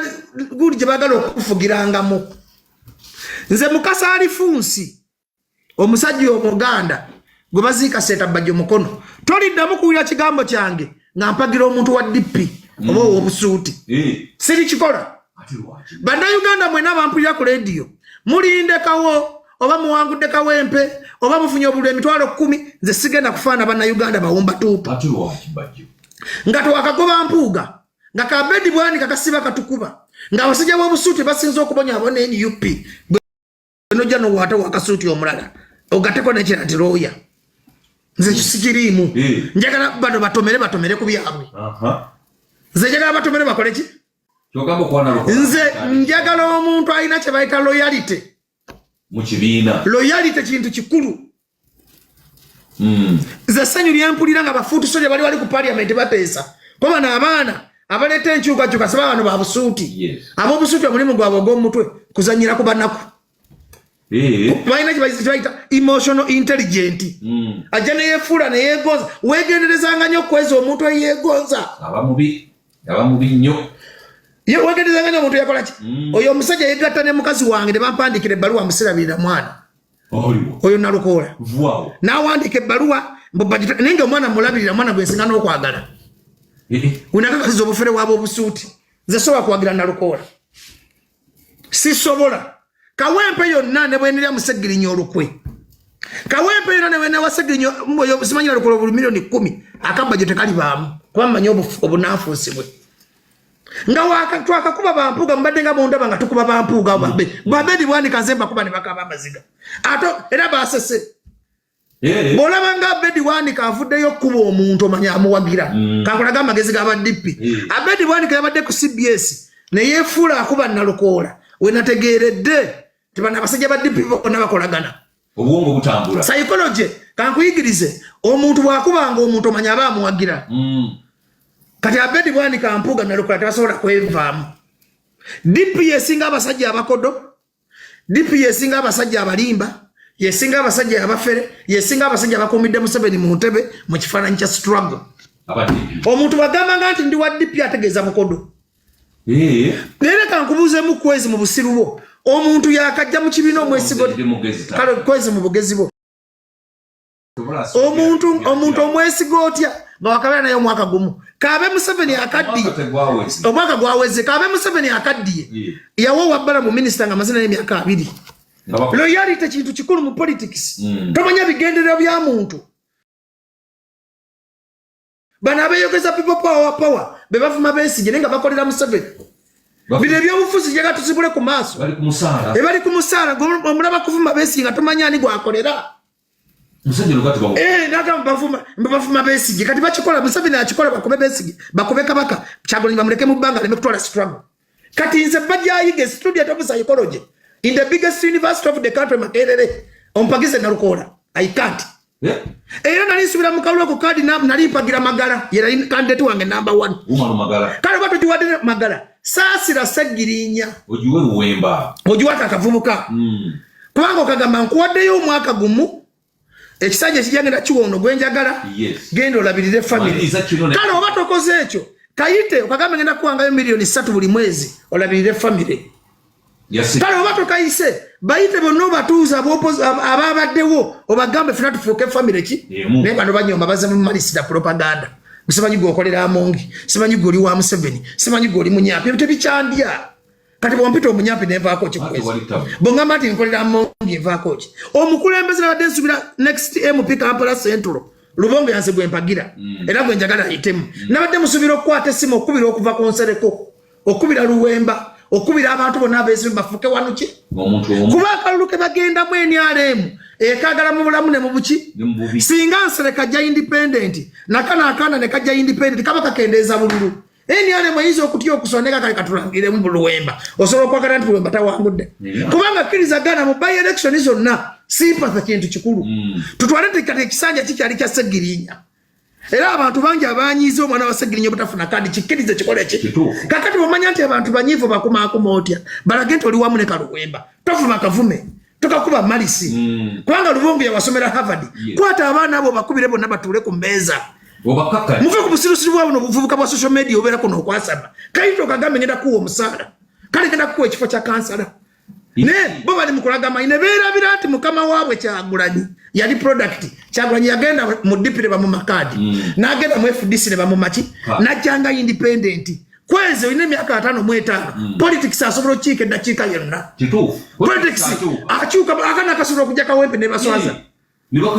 guli gye bagala okufugirangamu nze Mukasa Alifunsi omusajja omuganda gwe baziika seeta bajjo mukono toliddamu kuwulira kigambo kyange nga mpagira omuntu wa DP oba owobusuuti siri kikola bannayuganda mwena bampulira ku leediyo mulindekawo oba muwangudde kawempe oba mufunye obululu emitwalo 10 nze sigenda kufaana bannayuganda bawumba tuupu nga tewakagoba mpuuga nga kabedi bwani kakasiba katukuba nga abasajja b'obusuuti basinza okubonya abo ne NUP bwenojja nowaata wakasuuti omulala ogateko nekira nti looya nze kisikiriimu njagala bano batomere ku byabwe nze njagala batomere bakole ki nze njagala omuntu alina kye bayita loyalty mu kibiina loyalty kintu kikulu nze ssanyu lyempulira nga bafuutusolya bali ku parliament bateesa kuba n'abaana abaleeta enkyukakyuka saba bano babusuuti ab'obusuuti omulimu gwabwe ogw'omutwe kuzanyira ku bannaku balina kyebayita emotional intelligent ajja neyefuula neyegonza wegenderezanga nnyo okweza omuntu eyegonza abamubi nnyo wegenderezanga nnyo omuntu yakola ki oyo omusajja yegatta ne mukazi wange ne bampandikira ebbaluwa musirabirira mwana oyo nalukoola n'awandika ebbaluwa naye nga omwana mulabirira mwana gwensinga n'okwagala wenakakasiza obufere waaba obusuuti nze sobola kuwagira nalukoola sisobola kawempe yonna ne bwenerya musegirinya olukwe kawempe yonna ne bwene wasegirinya simanyira lukola obuli milioni 10 akabajjo tekalibaamu kuba mmanyi obunaafuusibwe nga twakakuba bampuuga mbadde nga bondaba nga tukuba bampuuga babedi bwanika nze mbakuba ne bakaba amaziga ate era basese bw'olaba nga abedi bwanika avuddeyo okkuba omuntu omanya amuwagira kankulaga amagezi g'aba DP abedi bwanika yabadde ku CBS ne yeefuula akuba nalukoola wenategeeredde tibana abasajja ba DP bonna bakolagana obwongo butambula psychology kankuyigirize omuntu bwakubanga omuntu omanya abaamuwagira kati Abedi Bwani Kampuga nalukola tebasobola kwevaamu DP yesinga abasajja abakodo DP yesinga abasajja abalimba yesinga abasajja abafere yesinga abasajja abakumidde Museveni mu ntebe mu kifaananyi kya struggle omuntu bagambanga nti ndi wa DP ategeeza mukodo nere kankubuuzeemu kwezi mu busiru bwo omuntu yakajja mu kibiina omwesigo kale kwezi mu bugezi bwo omuntu omwesigo otya nga wakabeera naye omwaka gumu Kabe Museveni akaddiye omwaka gwaweze Kabe Museveni akaddiye yawo wabbala mu minisita nga amazina y'emyaka 2 loyalty kintu kikulu mu politics tomanya bigenderera bya muntu bana abeyogeza people power bebavuma Besigye nenga bakolera Museveni bide byobufuzi jega tusibule ku maaso bali ku musala omulaba kuvuma Besigye nga tomanya ani gwakolera Museveni lugati bawo naga mbavuma Besigye kati bakikola Museveni akikola bakobe Besigye bakobe kabaka Kyagulanyi bamuleke mu banga leme kutola struggle kati nze bajja yige student of psychology in the biggest university of the country Makerere ompagize na Lukola I can't era nali subira mukalwa ku kadi nali mpagira Magala yera candidate wange number 1 umalo Magala kale bato tuwadde Magala saasira Segirinya ojuwe Luwemba ojuwata akavubuka kubanga okagamba nkuwaddeyo omwaka gumu ekisajja kijagenda kiwono gwenjagala genda olabirire family kale oba tokoze ekyo kayite okagamba ngenda kuwangayo milioni 3 buli mwezi olabirire family kale oba tokayise bayite bonna batuuza ababaddewo obagambe fena tufuuke family ki naye bano banyomba baze mu malisida propaganda simanyi gwokolera Amongi simanyi gwoli wa Museveni simanyi gwoli Munyaapi ebyo tebikyandya kati bwompita Omunyaapi nenvaako ki bwongamba nti nkolera Amongi nvaako ki omukulembeze nabadde nsubira next MP Kampala Central Lubongo yanze gwempagira era gwenjagala ayitemu nabadde musubira okukwata essimu okubira okuva ku Nsereko okubira Luwemba okubira abantu bonna abeesimba bafuke wanuki kuba akalulu ke bagenda mu NRM ekagala mu bulamu ne mu buki singa Nsereka jja independent nakana ne kajja independent kaba kakendeeza bululu NRM eyizo okutya okusoneka kale katulangire mu Luwemba osobola okwagala nti Luwemba tawangudde kubanga kkiriza gana mu by election zonna sympathy kintu kikulu tutwale kati ekisanja kikyali kya Segirinya era abantu bangi abanyize omwana wa Segirinya butafuna kadi kikkirize kikole ki kakati bamanya nti abantu banyivu bakumaakuma otya balage nti oli wamu ne Kaluwemba tofuma kavume tokakuba malisi kubanga Lubongo yawasomera Harvard kwata abaana abo bakubire bonna batuule ku mmeeza muve ku busirusiru bwabo n'obuvubuka bwa social media obeera kuno okwasaba kayito okagambe ngenda kuwa omusaala kale ngenda kuwa ekifo kya kansala ne bo bali mukulagama ine beerabira nti mukama waabwe Kyagulanyi yali product Kyagulanyi yagenda mu dipire ba mu makadi n'agenda mu FDC ne ba mu maki najjanga independent kweze ine myaka 5 mu 5 politics asobola okiika eddakiika yonna politics akyuka akana kasobola okujja Kawempe ne baswaza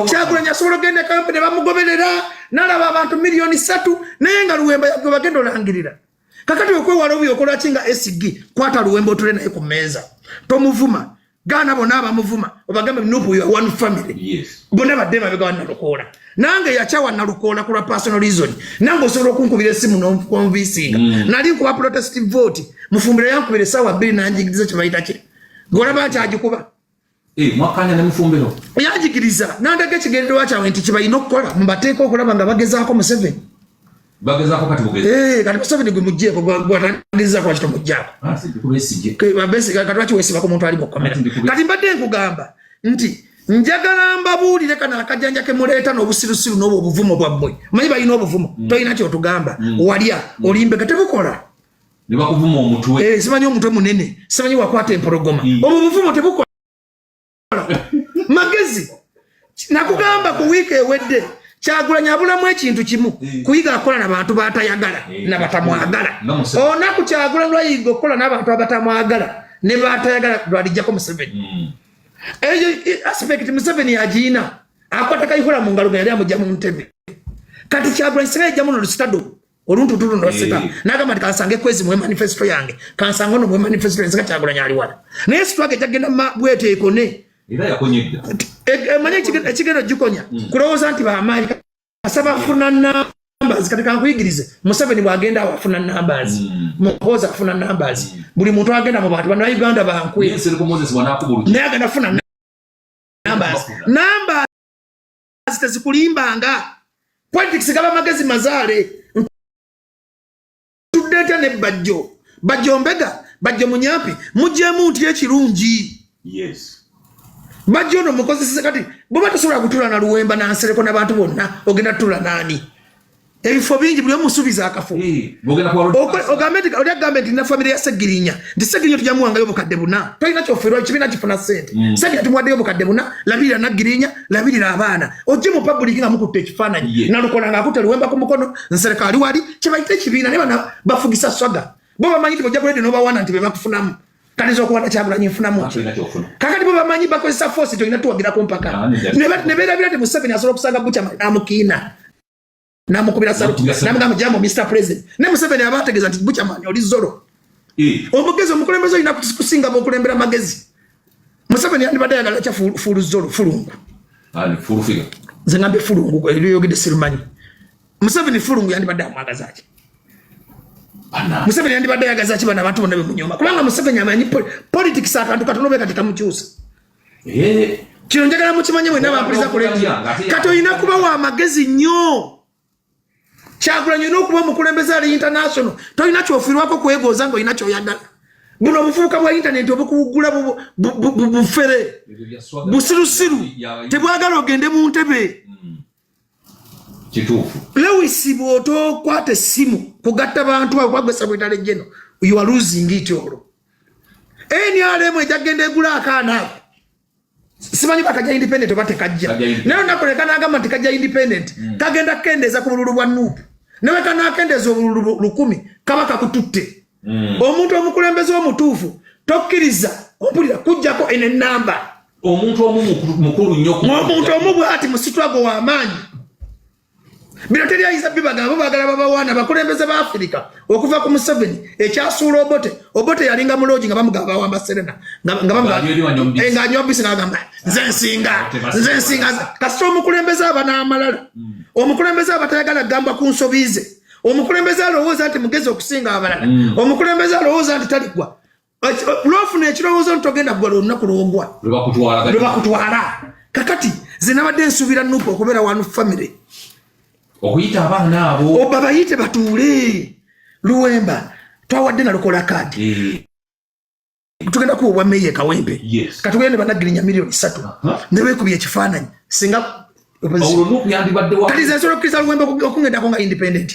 Kyagulanyi asobola ogenda Kawempe ne bamugoberera n'alaba abantu milioni 3 naye nga Luwemba yagwe bagenda olangirira kakati okwewala obuyo okola kinga SG kwata Luwemba otule naye ku mmeeza tomuvuma gana bonna abamuvuma obagambe nupu ya one family bonna badde mabega wa Nalukola nange yakyawa Nalukola ku personal reason nange osobola okunkubira essimu n'okunvisinga nali nkuba protestive vote mufumbire yankubira essaawa 2 nanjigiriza kye bayita ki golaba nti agikuba mwakanya ne mufumbiro yanjigiriza nandage ekigendererwa kyawe nti kibalina okukola mubateeka okulaba nga bagezaako Museveni bagezaako kati bugezi kati Museveni gwe mugjeeko gwatandirizaako wakito mugjaako kati wakiweesiba ku muntu ali mu kamera kati mbadde nkugamba nti njagala mbabuulire kana akajjanja ke muleeta n'obusirusiru n'obwo obuvumo bwammwe manyi balina obuvumo tolina kyotugamba walya olimbega tebukola ne bakuvuma omutwe simanyi omutwe munene simanyi wakwata empologoma obwo buvumo tebukola magezi nakugamba ku wiiki ewedde Kyagulanyi abulamu ekintu kimu kuyiga akola n'abantu batayagala nabatamwagala onaku Kyagulanyi lwayiga okukola n'abantu abatamwagala ne batayagala lwalijjako Museveni eyo aspect Museveni yagiina akwata kayihura mu ngalo yali amujja mu ntebe kati Kyagulanyi singa yajja muno lusitado oluntutulo noseka nagamba nti kansange kwezi mu manifesto yange kansange no mu manifesto yange Kyagulanyi ali wala naye sitwage jagenda bweteeko ne era yakonyedda manye ekigenda gikonya kulowooza nti bamaanyi asaba funana numbers katika nkuyigirize Museveni bwagenda afuna numbers Muhoza afuna numbers buli muntu agenda mu bantu bana Uganda bankwe naye agenda afuna numbers tezikulimbanga politics gaba magezi mazaale tudeta ne bajjo mbega bajjo munyampi mujjemu nti ekirungi yes bajjo no mukozesa kati bwe batasobola kutula na Luwemba na Nsereko n'abantu bonna ogenda tula nani ebifo bingi buli omusubiza akafo ogamenti na family ya Segirinya ndi Segirinya tujamuwangayo bukadde buna toyina kyofero kibina kifuna sente Segirinya tumwaddeyo bukadde buna labirira na Girinya labirira abaana ojje mu public nga mukutte ekifaananyi nalukola nga akutte Luwemba ku mukono Nsereko ali wali kibayite kibiina ne bana bafugisa swaga bo bamanyi tibojja kuledi no bawana nti bebakufunamu kanizo okuwanda Kyagulanyi nfunamu kakati bo bamanyi bakozesa force toyina tuwagira ku mpaka ne beerabira ti Museveni asobola okusanga Buchaman amukiina namukubira saluti namugamba jambo Mr President ne Museveni abategeza nti Buchaman oli zoro omugezi omukulembeze olina kusinga bokulembera magezi Museveni yandibadde ayagala kya fulu zoro fulungu fulu nze ngambe fulungu eriyogedde sirumanyi Museveni fulungu yandibadde amwagaza ki Museveni yandibadde ayagaza ki bana abantu bonna bemunyoma kubanga Museveni amanyi politics akantu katono be kati kamukyusa kino njagala mukimanye mwenna bampuliza ku radio kati olina kuba wa magezi nnyo Kyagulanyi n'okuba omukulembeze ali international tolina kyofirwako kwegooza nga olina kyoyagala buno obufuuka bwa internet obukuwugula bufere busirusiru tebwagala ogende mu ntebe kituufu Lewis bw'otokwata essimu kugatta bantu abo kwagwesa bwetale jeno you are losing it all NRM ejagenda egula akaana ako simanyi bakajja independent oba tekajja naye nakoleka n'agamba nti kajja independent kagenda kendeeza ku bululu bwa Nuupu newe kanaakendeeza obululu 10 kaba kakututte omuntu omukulembeze omutuufu tokkiriza ompulira kujjako ene namba omuntu omu mukulu nnyo omuntu omu bw'ati musitwago w'amaanyi bino teryayiza bibagamba bagala babawaana bakulembeze ba Afrika okuva ku Museveni ekyasuula Obote yalinga muloji nga bamugamba bawamba Serena nga anyobisi n'agamba nze nsinga kasita omukulembeze aba n'amalala omukulembeze aba tayagala gamba ku nsobize omukulembeze alowooza nti mugezi okusinga abalala omukulembeze alowooza nti taligwa lwofuna ekirowoozo nti togenda kugwa olunaku lwogwa lwe bakutwala kakati zinabadde nsuubira Nuupu okubeera wanu family okuyita abaana abo oba bayite batuule Luwemba twawadde nalukola kadi tugenda kuwa meye Kawempe katugende banagirinya milioni 3 ne beekubye ekifaananyi singa Nuupu yandibadde wa kati zensolo kisa Luwemba okungendako nga independent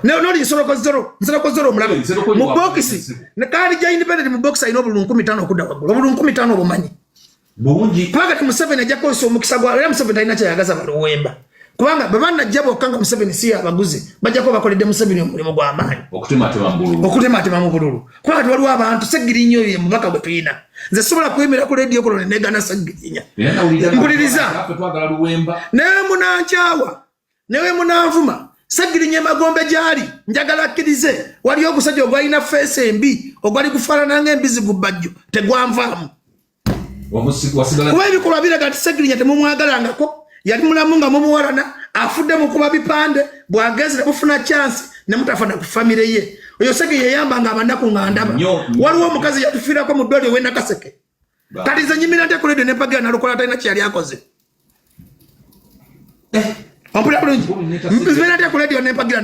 noli nsoloko zero omulabe mu bokisi ne kadi ja independent mu bokisi ayina obululu 15 okudda waggulu obululu 15 obumanyi bulungi paka Museveni ajja kukozesa omukisa gwa era Museveni talina kyayagaza Luwemba kubanga babana jabo kanga Museveni si abaguzi bajja ko bakoledde Museveni omulimo gwa amaanyi okutematema mu bululu kubanga waliwo abantu Segirinya oyo mubaka bwe tuyina nze sobola kwemera ku radio kolone negana Segirinya mpuliriza newe munankyawa newe munanvuma Segirinya magombe gyali njagala akkirize waliyo ogusajja ogwalina feesi embi ogwali kufaanana ng'embizi gu bajjo tegwanvaamu kuba ebikolwa biraga nti Segirinya temumwagalangako yali mulamu nga mumuwalana afudde mu kuba bipande bwagezi ne bufuna chance ne mutafana ku family ye oyo Segirinya yeyamba nga abandaku nga ndaba waliwo omukazi yatufiirako mu ddwaliro w'e Nakaseke kati ze nyimira nte kuledio ne mpagira nalukola talina kyali akoze ompulira bulungi nyimira nte kuledio ne mpagira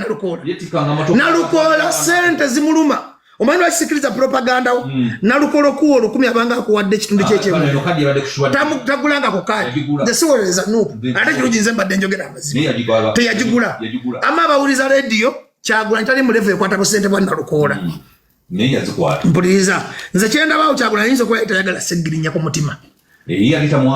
nalukola sente zimuluma omanyi lwakisikiriza propaganda wo nalukola okuwa 10 abanga akuwadde ekitundu kyekyemu tagulanga ku kadi nze siwoleza Nuupu ate kirungi nze mbadde njogera amazima teyagigula ama abawuliza radio Kyagulanyi tali mu level ekwata busente bwa nalukola mpuliriza nze kyendabaawo Kyagulanyi ayinza okuba tayagala Segirinya ku mutima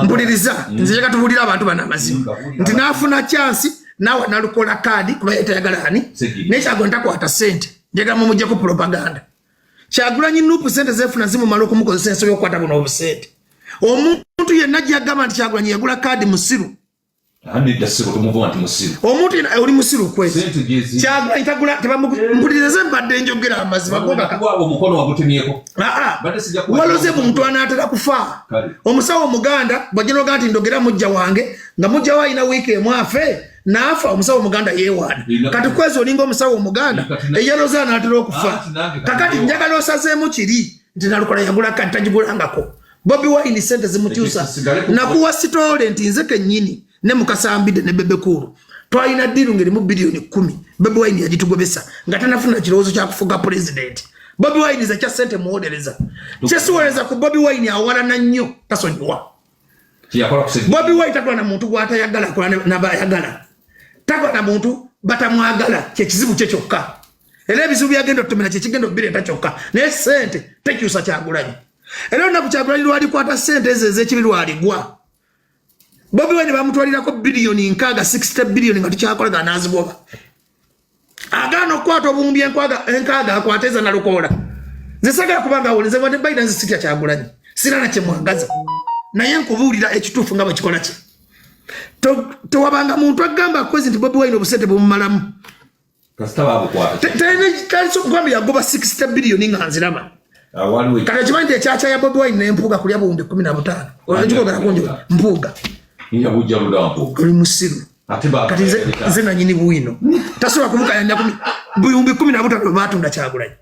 mpuliriza nze njagala tubuulire abantu bano amazima nti naafuna chance nawa nalukola kadi kuba tayagala ani naye Kyagulanyi takwata sente njagala mumuggyeko propaganda Kyagulanyi Nuupu sente zefuna zimumala okumukozesa ensobi okukwata buno obusente omuntu yenna gyagamba nti Kyagulanyi yagula kadi musiru Hani dasibo tumuvuga nti musiru. Omuntu oli musiru kwezi. Sente jezi. Kyagula itagula tebamuguliriza mbadde njogera amazima goga. Kwa omukono wagutemyeko. Bade sija kuwa. Waloze muntu anatera kufa. Omusawo Muganda bwagino ganti ndogera mujja wange nga mujja wa ina wiki mwafe nafa omusawo Muganda yewana. Kati kwezi olingo omusawo Muganda eyaloza anatera okufa. Kakati njagala osazeemu kiri nti nalukola yagula kantajigulangako. Bobi Wine sente zimutyusa. Nakuwa sitole nti nze kennyini. Ne mukasambide ne Bebe Cool twalina diru ngeri mu bilioni 10 Bobi Wine yagitugobesa nga tanafuna kirowoozo kya kufuga president. Bobi Wine za kya sente muodereza kyesiwoleza ku Bobi Wine awalana nnyo tasonyiwa. Bobi Wine tatwa na muntu gwatayagala kola nabayagala tatwa na muntu batamwagala kyekizibu kye kyokka era ebizibu byagenda otumira kyekigenda obireta kyokka naye sente tekyusa Kyagulanyi era olunaku Kyagulanyi lwalikwata sente ezo ez'ekibi lwaligwa Bobi Wine bamutwalirako bilioni nkaga 60 bilioni nga tukyakola nazigoba. Agano kwato obumbi enkaga akwateza na lukola. Zisagala kubanga awoleze wadde Biden zisitya Kyagulanyi. Sirana kye mwangaza. Naye nkubulira ekituufu nga bakikola ki. Tewabanga muntu agamba kwezi nti Bobi Wine obusente bumumalamu. Kasita babukwata. Tene kaliso kugamba yagoba 60 bilioni nga nzirama. Kale kimanyi ekyacha ya Bobi Wine n'empuga kulya buwumbi 15. Olajikogera kunjo mpuga. Inja bujja ludampo. Oli musiru. Kati nze nanyini bwino. Tasobola kumuka yanya buyumbi 15 batunda Kyagulanyi.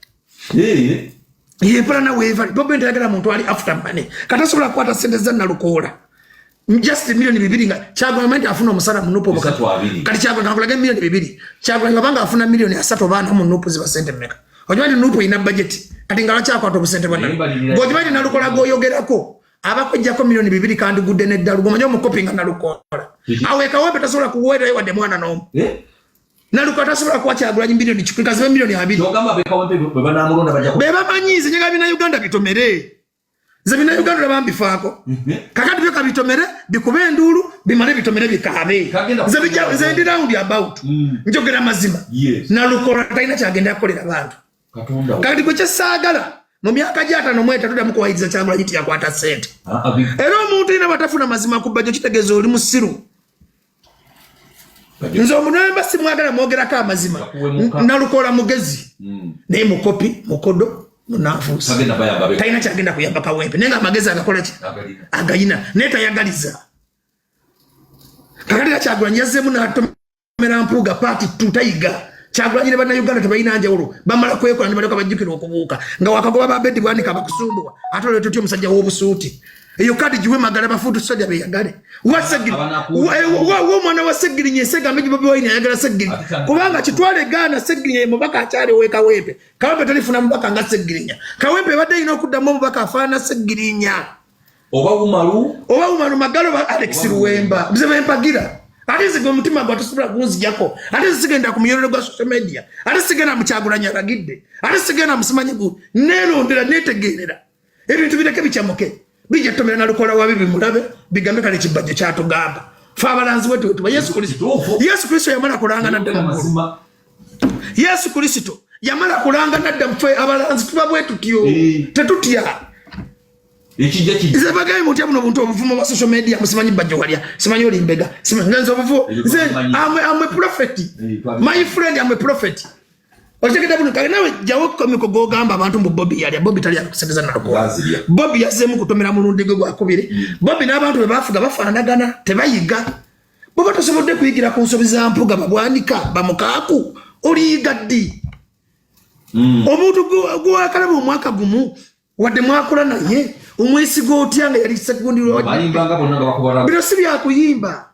Ye pala na weva. Bobi ntayagala muntu ali after money. Katasobola kwata sente za nalukola. Just milioni 2 nga Kyagulanyi afuna omusala munupo bakati. Kati Kyagulanyi akulaga milioni 2. Kyagulanyi babanga afuna milioni 3 bana munupo ziba sente mmeka. Ojimani nupo ina budget. Kati ngala kyakwata obusente bana. Ojimani nalukola goyogerako. Abakujjako milioni 2 kandi gudde neddalu gomanyo omukopinga nalukola aweka wabe tasobola kuwera wadde mwana n'omu nalukola tasobola kuwa Kyagulanyi milioni 10 kazibe milioni 2 togamba beka wampe bwe banamulonda bajja ko beba manyize nyega bina Uganda bitomere ze bina Uganda bambifaako kakati byo kabitomere bikube endulu bimale bitomere bikabe ze bijja ze ndi round about njogera mazima nalukola taina kyagenda akolera abantu kakati kwe kyesagala mu myaka gyata no mweta tudda mukuwayiza Kyagulanyi yakwata sente era omuntu ina batafuna mazima kubajjo kitegeeza oli musiru nze omunemba simwagala mwogerako amazima nalukola mugezi naye mukopi mukodo munafuusa talina kyagenda kuyamba Kawempe naye nga amagezi agakola ki agayina naye tayagaliza kakati Kyagulanyi yazzeemu n'atomera mpuuga paati 2 tayiga Kyagulanyi ne bannayuganda tebalina njawulo bamala kwekola ne balyoka bajjukira okubuuka nga wakagoba babeddi bwanika bakusumbwa ate olwo tutya omusajja w'obusuuti eyo kadi giwe magala bafuutu soja beyagale womwana wa Segirinnya Ensegambi Bobi Wine ayagala Segirinnya kubanga kitwale Ghana Segirinnya ye mubaka akyali we Kawempe Kawempe talifuna mubaka nga Segirinnya Kawempe badde ayina okuddamu omubaka afaana Segirinnya oba Umaru Magalo ba Alex Luwemba bize mpagira ate zige omutima gwa tosobola kunzijako ate zigenda ku muyolero gwa social media ate zigenda mu Kyagulanyi aragidde ate zigenda musimanyi gu nerondera netegerera ebintu bireke bicamuke bijja tomera nalukola wabibi mulabe bigambe kale kibajjo kyatugamba fa abalanzi wetu wetu Yesu Kristo yamala kulanga nadda mazima Yesu Kristo yamala kulanga nadda mfe abalanzi tuba bwetu tyo tetutya ekijja kijja ze bagaye muti abuno buntu obuvumo wa social media musimanyi bajjo walya simanyi oli mbega simanyi nganzo obuvumo ze I'm a prophet my friend I'm a prophet otegeda buno kale nawe jawo komiko gogamba abantu mu Bobi yali Bobi tali akusendeza nalukola Bobi yazemu kutomera mulundi gwe gwakubire Bobi n'abantu be bafuga bafaanagana tebayiga Bobi tosobodde kuyigira ku nsobi za mpuga babwanika bamukaaku oliyiga ddi omuntu gwakala mu mwaka gumu wadde mwakola naye omwesigo otyanga yali sekundiro bino si byakuyimba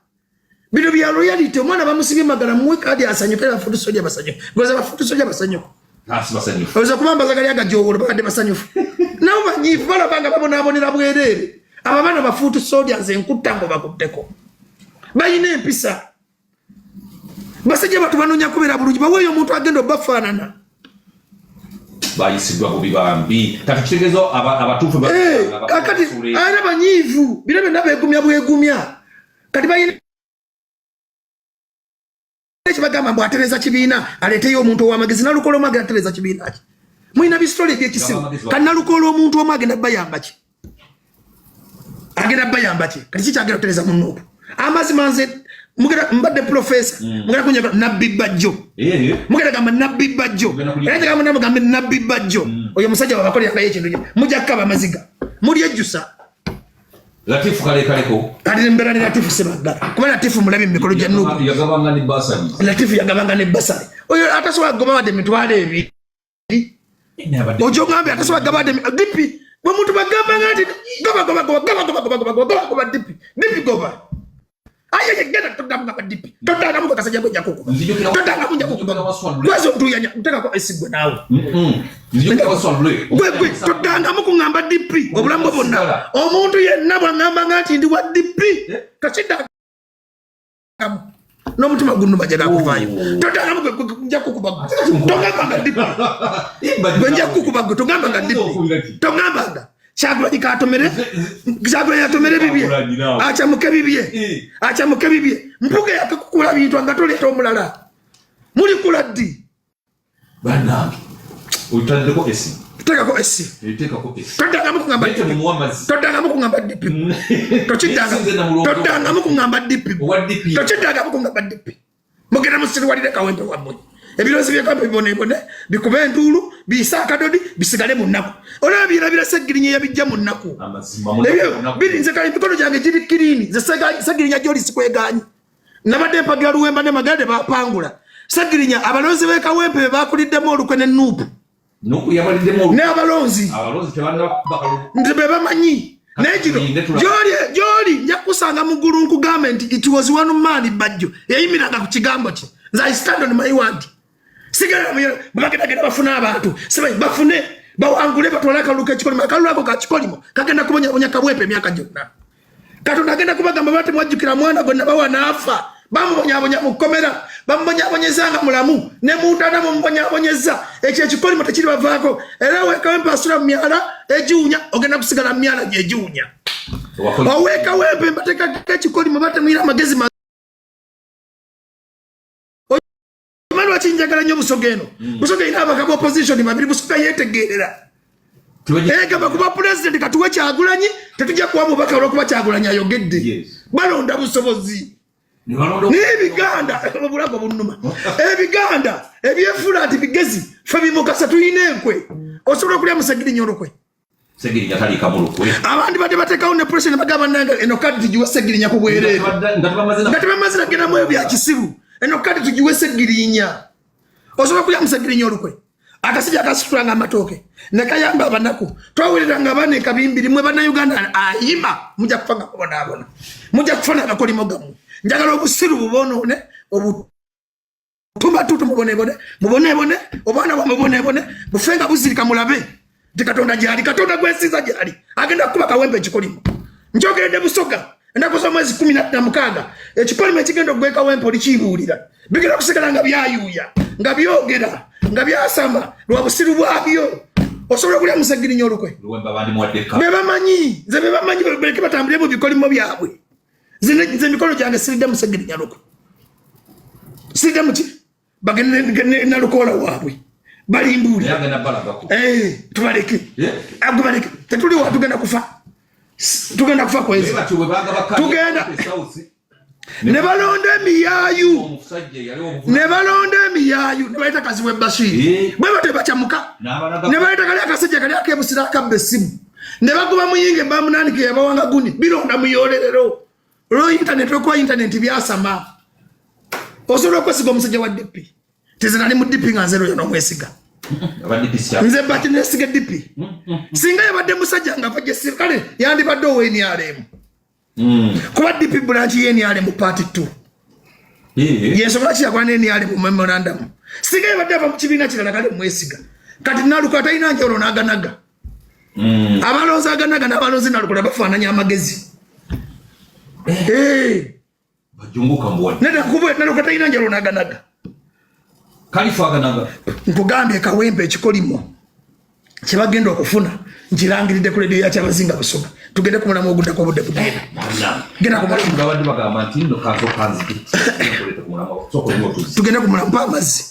bino bya royalty omwana bamusibye magala muwe kadi asanyuka bafutu soja basanyuka goza bafutu soja basanyuka oza kubamba zagali agajowolo bakade basanyufu nabo banyifu balabanga babonabonera bwerere ababana bafutu soja nze nkuttango bakutteko bayina empisa basajja batu banonya kubera bulungi baweeyo omuntu agenda obafaanana bayisigwa bubibambi kati kitegezo abatufu kati ara banyivu birabe nabegumya bwegumya kati bayina ekibagamba mbu atereza kibiina aleeteyo omuntu ow'amagezi nalukola omu agenda atereza kibiina ki mulina bisitole ebyekisibu kati nalukola omuntu omu agenda bayamba ki agenda bayamba ki kati kikyagenda otereza munuupu amazima nze mugera mbadde professor mugera kunya nabbi bajjo mugera gamba nabbi bajjo era gamba namugambe nabbi bajjo oyo musajja babakole yakaye ekintu mujja kaba maziga muri ejjusa Latifu kaleko ati mbera ni Latifu sebaga kuba Latifu mulabi mikolo gya nubu yagabanga ne basari Latifu yagabanga ne basari oyo atasoba goba bade mitwale ebi ojo ngambe atasoba gabade dipi bwe muntu bagamba ngati goba dipi goba aye geta todamba dipi todanga mu kasajja go jakuko todanga mu jakuko kwazo ntuyanya utaka ko esigwe nawe nzijuka waswalule gwe todanga mu kungamba dipi obulambo bonna omuntu yenna bwangamba ngati ndi wa dipi kachida no mutima gunnu bajada kuvayo todanga mu njakukuba togamba dipi njakukuba togamba dipi togamba Chagula ikatomere chagula yatomere bibye acha muke bibye mpuge yakakukula bintu angatole to mulala muri kuladi bana utandeko esi tutaka ko esi todanga mu kungamba todanga mu kungamba dipi todanga mu kungamba dipi todanga mu kungamba dipi mugera musiri walire kawembe wamwe ebirozi byekampe bibone bikube ndulu bisaka dodi bisigale munnaku olabira segirinya yabijja munnaku ebyo birinze kali bikono jange jiri kirini ze segirinya joli sikweganyi nabade mpagira luwemba ne magade bapangula segirinya abalonzi bekawempe bakuliddemu olukwe nupu yabalidemu ne abalonzi tebanda bakalu ndebe bamanyi nejiro joli nyakusanga muguru government it was one man bajjo yayimiranga ku kigambo ki nza stand on my word sigara bagenda bafuna abantu sebayi bafune bawangule batolaka luka chikolimo kalulako ka chikolimo kagenda kubonya kabwepe myaka jonna katonda agenda kubagamba bate mwajukira mwana gonna bawana afa bamubonya mukomera bamubonyezanga mulamu ne mutana mubonyeza ekyo chikolimo tekiri bavaako era wekawempe asula myala ejunya ogenda kusigala myala jejunya owekawempe bateka chikolimo bate mwira magezi chinjagala nyo busogeno busoge ina bakabo opposition babiri busoga yetegerera gamba kuba president katuwe kyagulanyi tetujja kuwa mubaka olwokuba kyagulanyi ayogedde balonda busobozi n'ebiganda obulago bunnuma ebiganda ebyefula ati bigezi fe bimukasa tuyina enkwe osobola okulya musegirinya olukwe segirinya tali kamulukwe abandi bade batekawo ne president bagamba nanga eno kadi tujiwa segirinya ku bwerere ngati bamazina gena mwe bya kisiru eno kadi tujiwe segirinya osobola kulya musegirinya olukwe akasija akasitulanga amatoke nekayamba abanaku twawuliranga bane kabimbiri mwe bana Uganda ayima mujja kufanga abona mujja kufana abakolimo gamu njagala obusiru bubonone obutumba tutu mubone obana wa mubone bufenga buzirika mulabe dikatonda jali katonda gwesiza jali agenda kuba kawembe chikolimo njogende busoga ndakoza mwezi 16 echikolimo ekigendo gweka wempo lichibulira bigera kusigala nga byayuya nga byogera nga byasama lwa busiru bwabyo osobola kulya musegirinya olukwe luwemba bandi mwadeka bebamanyi bereke batambulire mu bikolimo byabwe nze mikolo gyange siridde musegirinya olukwe siridde muki bagende nalukola wabwe balimbuli tubaleke agubaleke tetuli wa tugenda kufa kwezi tugenda ne balonda emiyayu ne baita kazi webashiri bwe bate bachamuka ne baita kali akasajja kali akebusira akabbe simu ne bakuba muyinge bamunanike yabawanga guni bilonda muyolerero lo internet byasama osobola okwesiga omusajja wa DP tezinali mu DP nga nzero yono mwesiga nze bati nesiga DP singa yabadde musajja nga vajje kale yandibadde oweni alemu kuba DP branch yeni ale mu party 2 yesobola kiyagwana eni ale mu memorandum singa yabadde ava mu kibiina kirala kale mwesiga kati naluka talina njolo n'aganaga abalonzi aganaga n'abalonzi nalukola bafaananya amagezi bajunguka mbona nenda kubwe naluka talina njolo n'aganaga kalifa aganaga nkugambye kawempe ekikolimo kyebagenda okufuna nkirangiridde ku lediyo yakyabazinga busoga tugende kumulamu ogudda kwa budde bugenda genda kumulamu bagamba nti ndo kazo kanzi tugende kumulamu pa amazzi